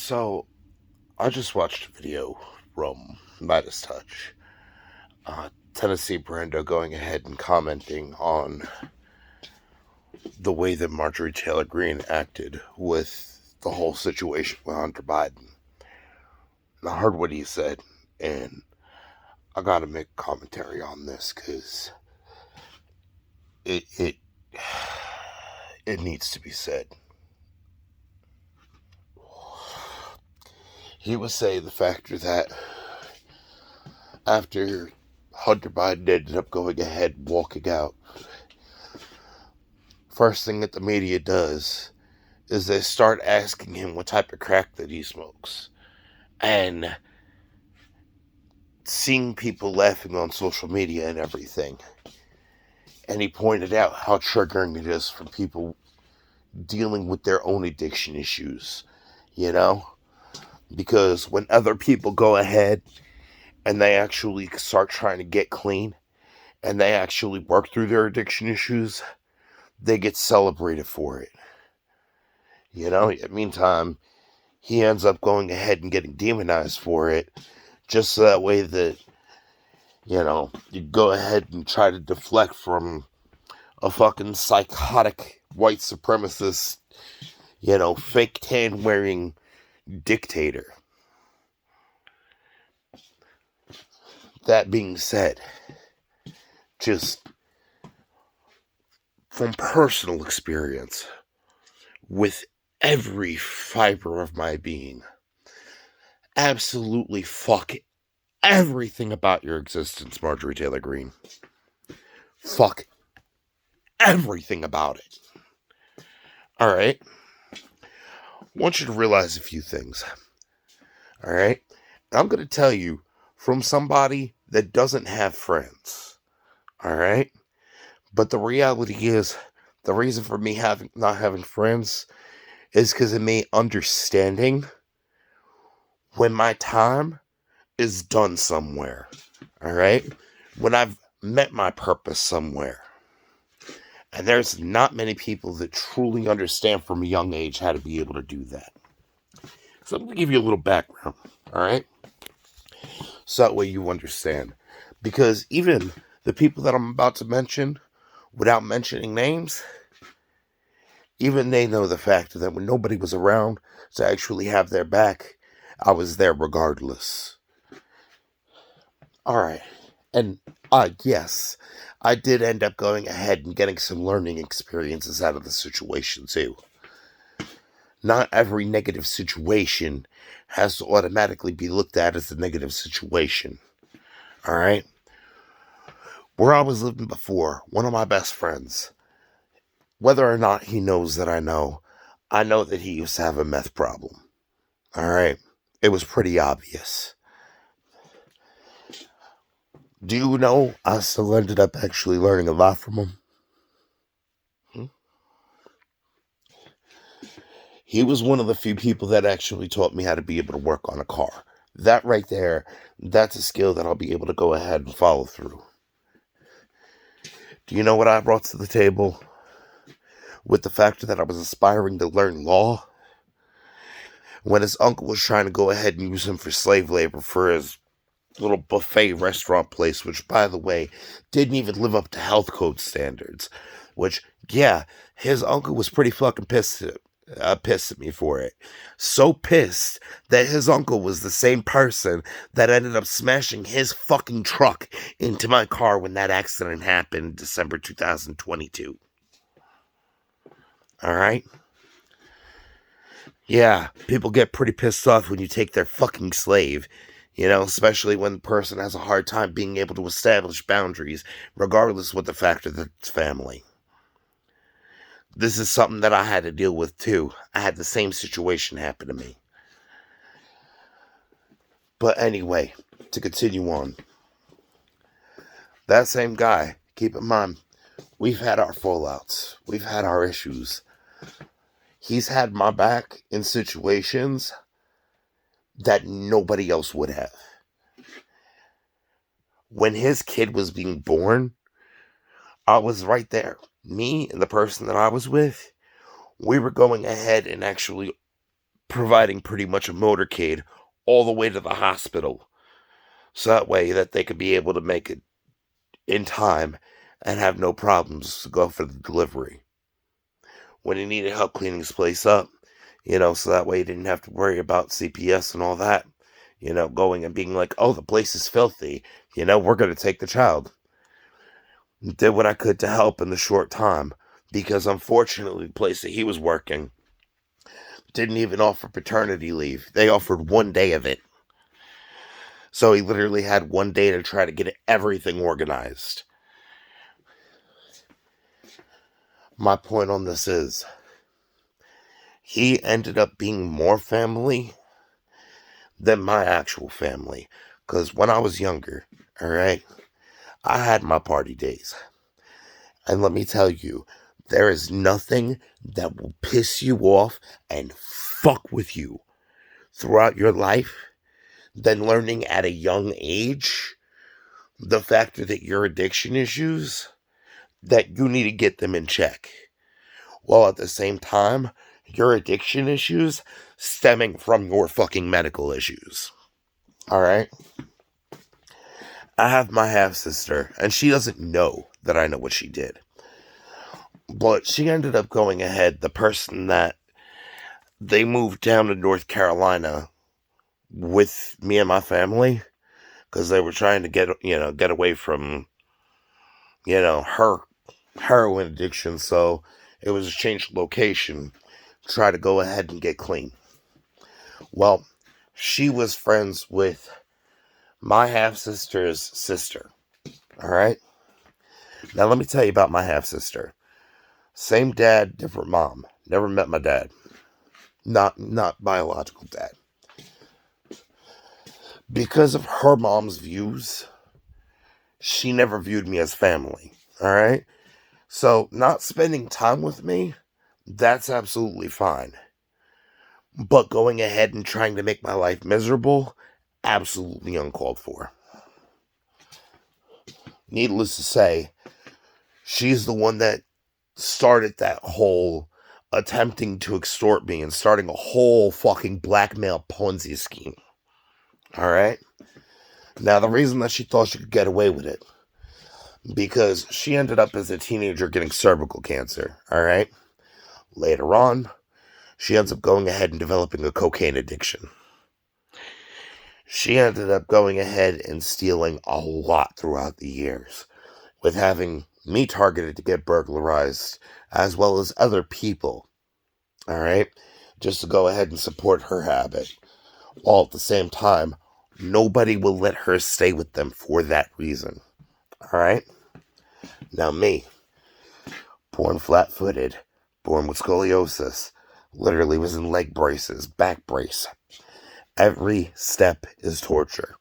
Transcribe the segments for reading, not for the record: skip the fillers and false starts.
So, I just watched a video from Midas Touch. Tennessee Brando going ahead and commenting on the way that Marjorie Taylor Greene acted with the whole situation with Hunter Biden. And I heard what he said, and I gotta make commentary on this because it it needs to be said. He was saying the factor that after Hunter Biden ended up going ahead and walking out, first thing that the media does is they start asking him what type of crack that he smokes. And seeing people laughing on social media and everything. And he pointed out how triggering it is for people dealing with their own addiction issues, you know? Because when other people go ahead and they actually start trying to get clean and they actually work through their addiction issues, they get celebrated for it. You know, in the meantime, he ends up going ahead and getting demonized for it, just so that way that, you go ahead and try to deflect from a fucking psychotic white supremacist, fake tan wearing dictator. That being said, just from personal experience, with every fiber of my being, absolutely fuck everything about your existence, Marjorie Taylor Greene. Fuck everything about it. Alright? I want you to realize a few things. Alright? I'm going to tell you from somebody that doesn't have friends. Alright? But the reality is, the reason for me not having friends is because of me understanding when my time is done somewhere. Alright? When I've met my purpose somewhere. And there's not many people that truly understand from a young age how to be able to do that. So I'm going to give you a little background, alright? So that way you understand. Because even the people that I'm about to mention, without mentioning names, even they know the fact that when nobody was around to actually have their back, I was there regardless. Alright. And, yes, I did end up going ahead and getting some learning experiences out of the situation, too. Not every negative situation has to automatically be looked at as a negative situation. Alright? Where I was living before, one of my best friends, whether or not he knows that I know that he used to have a meth problem. Alright? It was pretty obvious. Do you know I still ended up actually learning a lot from him? He was one of the few people that actually taught me how to be able to work on a car. That right there, that's a skill that I'll be able to go ahead and follow through. Do you know what I brought to the table? With the fact that I was aspiring to learn law? When his uncle was trying to go ahead and use him for slave labor for his little buffet restaurant place, which, by the way, didn't even live up to health code standards. Which, yeah, his uncle was pretty fucking pissed at me for it. So pissed that his uncle was the same person that ended up smashing his fucking truck into my car when that accident happened in December 2022. Alright? Yeah, people get pretty pissed off when you take their fucking slave. Especially when the person has a hard time being able to establish boundaries, regardless of what the factor that it's family. This is something that I had to deal with too. I had the same situation happen to me. But anyway, to continue on. That same guy, keep in mind, we've had our fallouts. We've had our issues. He's had my back in situations that nobody else would have. When his kid was being born, I was right there. Me and the person that I was with, we were going ahead and actually providing pretty much a motorcade all the way to the hospital. So that way that they could be able to make it in time and have no problems to go for the delivery. When he needed help cleaning his place up, so that way he didn't have to worry about CPS and all that, going and being like, oh, the place is filthy, we're going to take the child. Did what I could to help in the short time, because unfortunately the place that he was working didn't even offer paternity leave. They offered 1 day of it. So he literally had 1 day to try to get everything organized. My point on this is, he ended up being more family than my actual family. Because when I was younger, alright, I had my party days. And let me tell you, there is nothing that will piss you off and fuck with you throughout your life than learning at a young age the factor that your addiction issues, that you need to get them in check. While at the same time, your addiction issues stemming from your fucking medical issues. Alright? I have my half-sister, and she doesn't know that I know what she did. But she ended up going ahead, the person that they moved down to North Carolina with me and my family, because they were trying to get away from, her heroin addiction, so it was a change of location, try to go ahead and get clean. Well, she was friends with my half-sister's sister, alright? Now let me tell you about my half-sister. Same dad, different mom. Never met my dad. Not biological dad. Because of her mom's views, she never viewed me as family, alright? So, not spending time with me, that's absolutely fine. But going ahead and trying to make my life miserable, absolutely uncalled for. Needless to say, she's the one that started that whole attempting to extort me and starting a whole fucking blackmail Ponzi scheme. Alright? Now, the reason that she thought she could get away with it, because she ended up as a teenager getting cervical cancer. Alright? Later on, she ends up going ahead and developing a cocaine addiction. She ended up going ahead and stealing a lot throughout the years, with having me targeted to get burglarized, as well as other people, alright, just to go ahead and support her habit, while at the same time, nobody will let her stay with them for that reason, alright? Now me, born flat-footed, born with scoliosis, literally was in leg braces, back brace. Every step is torture.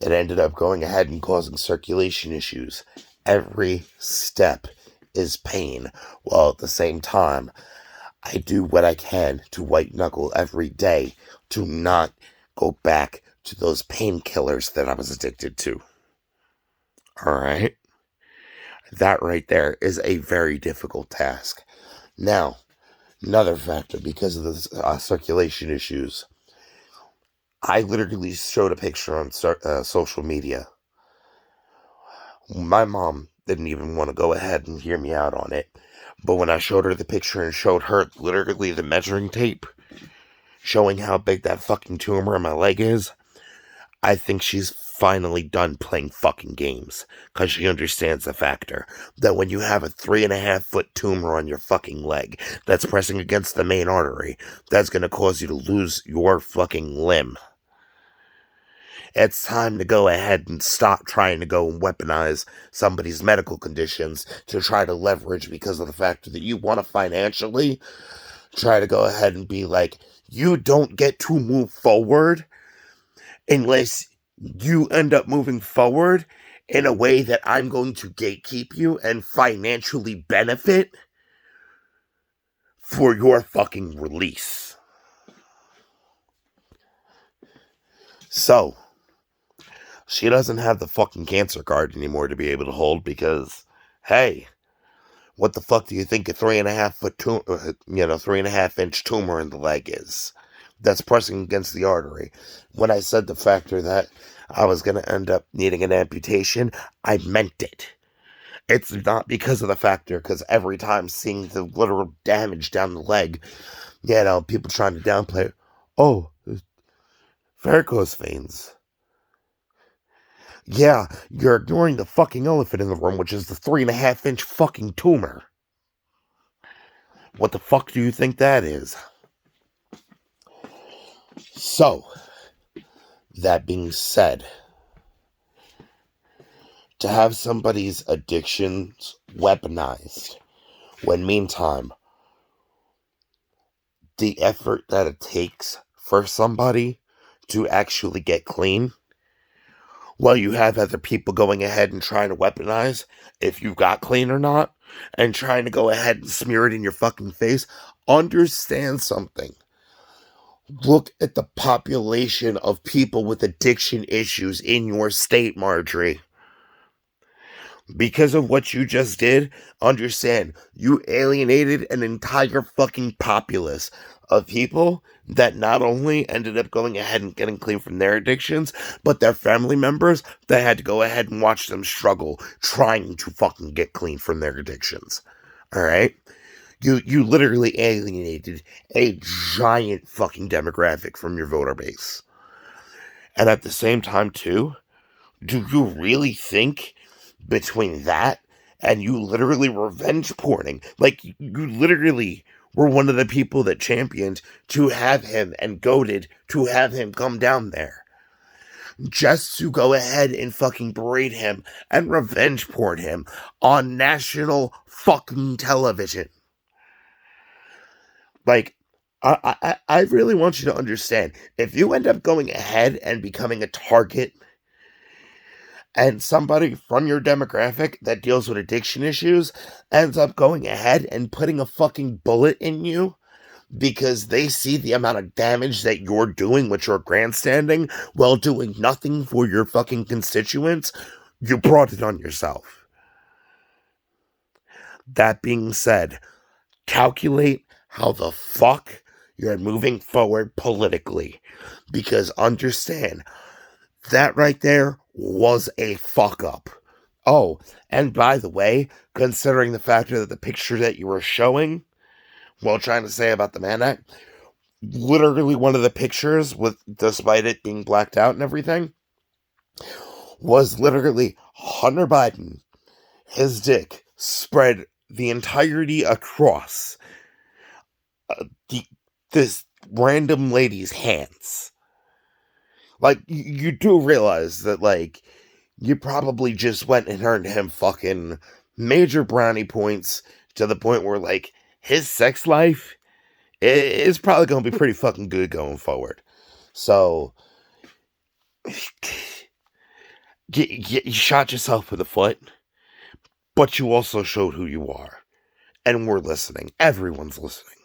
It ended up going ahead and causing circulation issues. Every step is pain, while at the same time, I do what I can to white knuckle every day to not go back to those painkillers that I was addicted to. Alright? That right there is a very difficult task. Now, another factor, because of the circulation issues, I literally showed a picture on social media. My mom didn't even want to go ahead and hear me out on it. But when I showed her the picture and showed her literally the measuring tape, showing how big that fucking tumor in my leg is, I think she's finally done playing fucking games. Because she understands the factor that when you have a 3.5-foot tumor on your fucking leg that's pressing against the main artery, that's going to cause you to lose your fucking limb. It's time to go ahead and stop trying to go and weaponize somebody's medical conditions to try to leverage because of the fact that you want to financially try to go ahead and be like, you don't get to move forward unless you end up moving forward in a way that I'm going to gatekeep you and financially benefit for your fucking release. So, she doesn't have the fucking cancer card anymore to be able to hold because, hey, What the fuck do you think a 3.5-inch tumor in the leg is? That's pressing against the artery. When I said the factor that I was going to end up needing an amputation, I meant it. It's not because of the factor, because every time seeing the literal damage down the leg, people trying to downplay it. Oh, varicose veins. Yeah, you're ignoring the fucking elephant in the room, which is the 3.5-inch fucking tumor. What the fuck do you think that is? So, that being said, to have somebody's addictions weaponized, when meantime, the effort that it takes for somebody to actually get clean, while you have other people going ahead and trying to weaponize if you got clean or not, and trying to go ahead and smear it in your fucking face, understand something. Look at the population of people with addiction issues in your state, Marjorie. Because of what you just did, understand, you alienated an entire fucking populace of people that not only ended up going ahead and getting clean from their addictions, but their family members that had to go ahead and watch them struggle trying to fucking get clean from their addictions. Alright? You literally alienated a giant fucking demographic from your voter base. And at the same time, too, do you really think between that and you literally revenge porning, like you literally were one of the people that championed to have him and goaded to have him come down there, just to go ahead and fucking berate him and revenge porn him on national fucking television? Like, I really want you to understand, if you end up going ahead and becoming a target and somebody from your demographic that deals with addiction issues ends up going ahead and putting a fucking bullet in you because they see the amount of damage that you're doing with your grandstanding while doing nothing for your fucking constituents, you brought it on yourself. That being said, calculate how the fuck you're moving forward politically, because understand, that right there was a fuck up. Oh, and by the way, considering the factor that the picture that you were showing while trying to say about the Mann Act, literally one of the pictures, with despite it being blacked out and everything, was literally Hunter Biden, his dick spread the entirety across this random lady's hands. Like, you do realize that, like, you probably just went and earned him fucking major brownie points to the point where, like, his sex life is probably going to be pretty fucking good going forward. So, you shot yourself in the foot, but you also showed who you are. And we're listening. Everyone's listening.